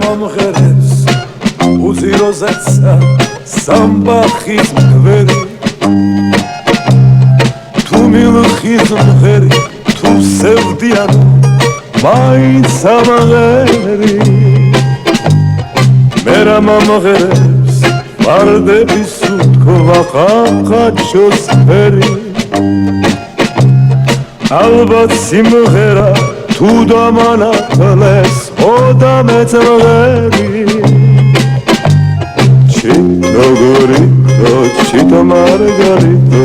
მომღერებს უძიროზეცა სამბახის მღვერი თუ მილხის მღერი თუ სევდიან მაინც ამღერი მერა მომღერებს ვარდების უთქვა ხაჩოს ფერი ალბათ სიმღერა თუ დამანათლეს ოდა მეწრღერი ჩიტო გორიტო ჩიტო მარგარიტო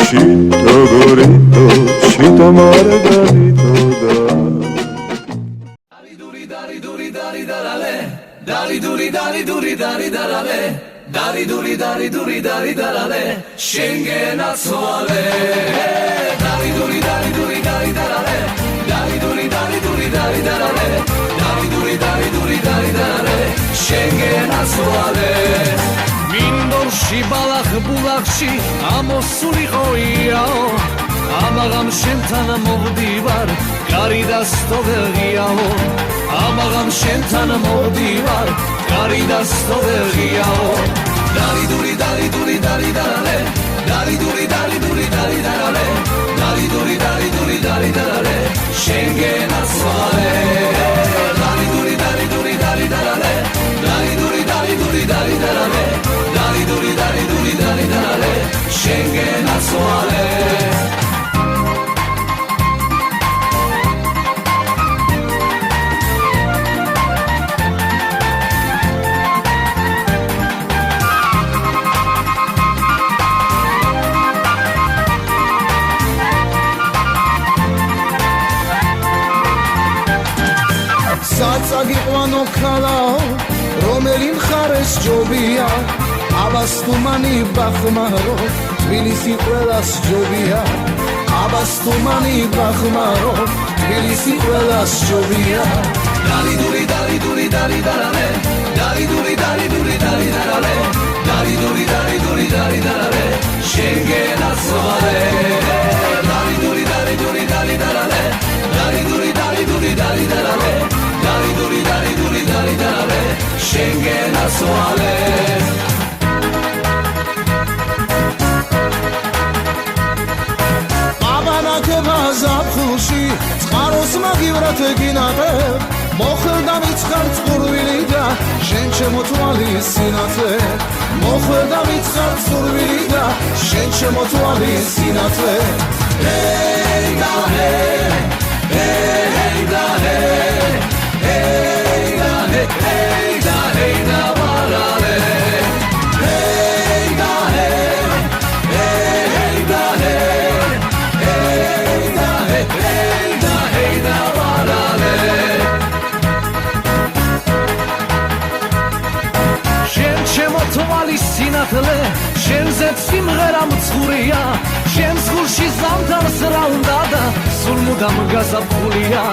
ჩიტო გორიტო ჩიტო მარგარიტო Dari duri dari darale Dari duri dari duri dari darale Dari duri dari duri dari darale Schengen atsuale Dari duri dari duri dari darale Dari duri dari duri dari darale Dari duri dari duri dari darale Schengen atsuale Mindorshi balakh bulakshi amosuli qoiao Amagam შენთან მოვდივარ კარი და სტოვერიაო Amagam შენთან მოვდივარ კარი და სტოვერიაო Dari duri dari duri dari darale Dari duri dari duri dari darale Dari duri dari duri dari darale Schengen atsuale Dari duri dari duri dari darale Dari duri dari duri dari darale Dari duri dari duri dari darale Schengen atsuale საწაგიყვანო ქალაო რომელი მხარეს ჯობია აბასთუმანი ბახმარო თბილისი ყველას ჯობია აბასთუმანი ბახმარო თბილისი ყველას ჯობია Dari duri dari duri dari darale Dari duri dari duri dari darale Dari duri dari duri dari darale Schengen atsuale Dari duri dari duri dari darale Dari duri dari duri dari darale Dari duri dari duri dari darale Schengen atsuale აბანაკება ზაფხულში წყაროს მაგივრად გინატებ მოხდა მიცხარ წყურვილი და შენ ჩემო თვალის სინათლე მოხდა მიცხარ წყურვილი და შენ ჩემო თვალის სინათლე Hey da hey hey da hey hey da hey da hey da varale Hey da hey hey da hey da hey da varale შენ ჩემო თვალის სინათლე შენზე სიმღერა მცურია შენ გულში ზამთარს რა უნდა და სულ მუდამ გაზაფხულია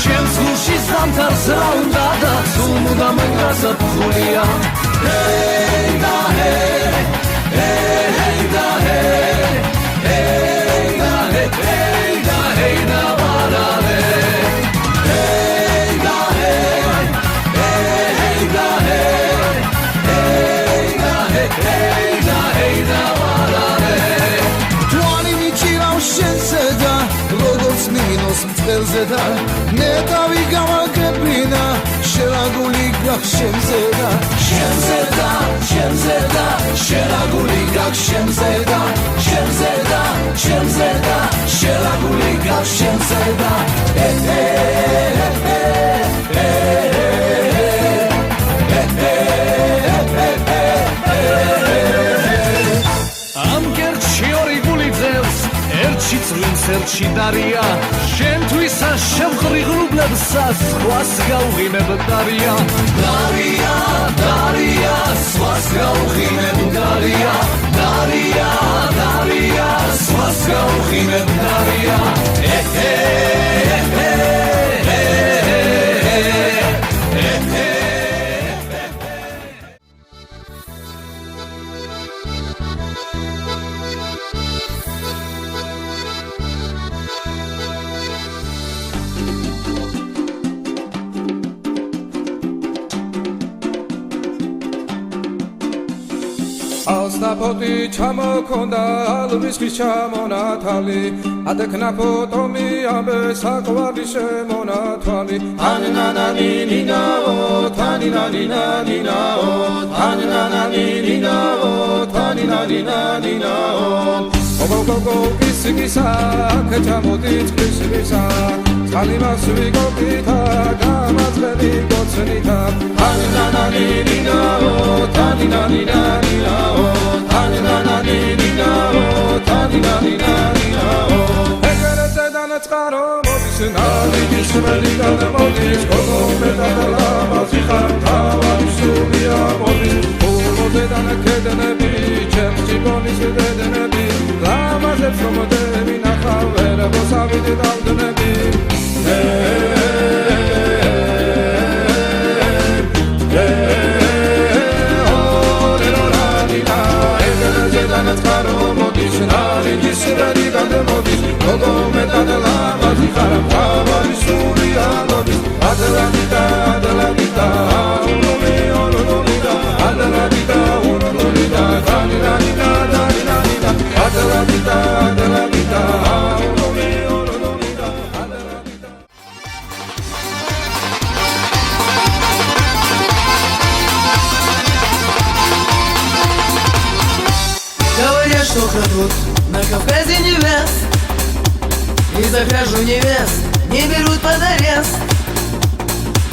შენ გულში ზამთარს რა უნდა და სულ მუდამ გაზაფხულია Hey da hey hey da hey hey da hey da varale Hey da hey da hey da varale Twani michirav shense da როგორც მინოს მწყელზე და ნეტავი გამაგებინა შერაგული გაქ შენზე და შენზე და შენზე და შერაგული გაქ შენზე და შენზე და შენზე და შერაგული გაქ შენზე და ამ გერჩი ორი გული ძევს ერთ ელჩი წვიმს ელჩი დარია შენთვისა შემღრიღრუბლებსა სხვას გავღიმებ დარია დარია დარია სხვას გავღიმებ დარია დარია დარია სხვას გავღიმებ დარია Alstapoti chamokonda alviski chamonatali adeknapotomi abe sakwadi shemonatali Tanina nina o tanina nina o tanina nina o tanina nina o Ogo kisigisa kechamoti kisigisa Salima suigo kita gamazveli gotsenita Tanina nina o tanina nina o tanina nina o Egere zedane tzkaro modis nali disveli gane modis Kogo medadala mazikar tavali sumia modis Ulo zedane kedenebi čemčigonis vedenebi Lamazet somodevi nachavere bosavide daldenebi Kogo medadala mazikar tavali sumia modis Adeladita adeladita Adeladita urulida tanina nina tanina Adeladita adeladita Говорят, что крадут на Кавказе невест И захожу невест, не берут под арест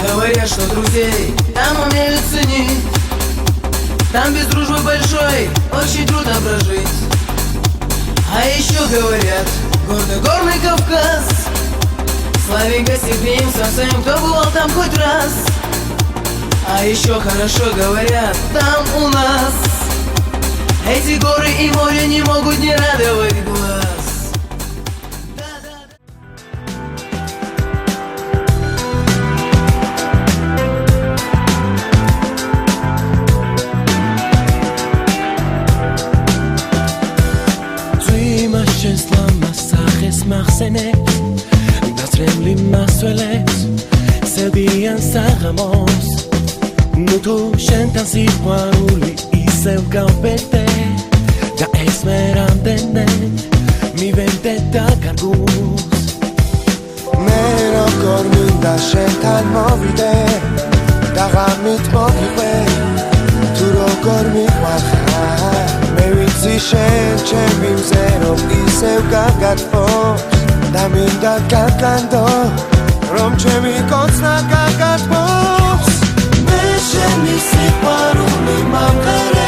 Говорят, что друзей там умеют ценить Там без дружбы большой очень трудно прожить А еще говорят, горный Кавказ Славенько степнемся всем, кто бывал там хоть раз А еще хорошо говорят там у нас Эти горы и море не могут не радовать глаз Nasremli masveles Selbian sagamos Nu tu shentan si poaruli Iseu gaupete Da esmerandene Mi vendetta cargus Mero gorminda shentan movide Da gamit mogibe Tu ro gormi wacha Me vitsi shen chemim zero Iseu gagatfos Da minda gagando Rom chemi kotsna gagatfos Me shemi si paruli mamkere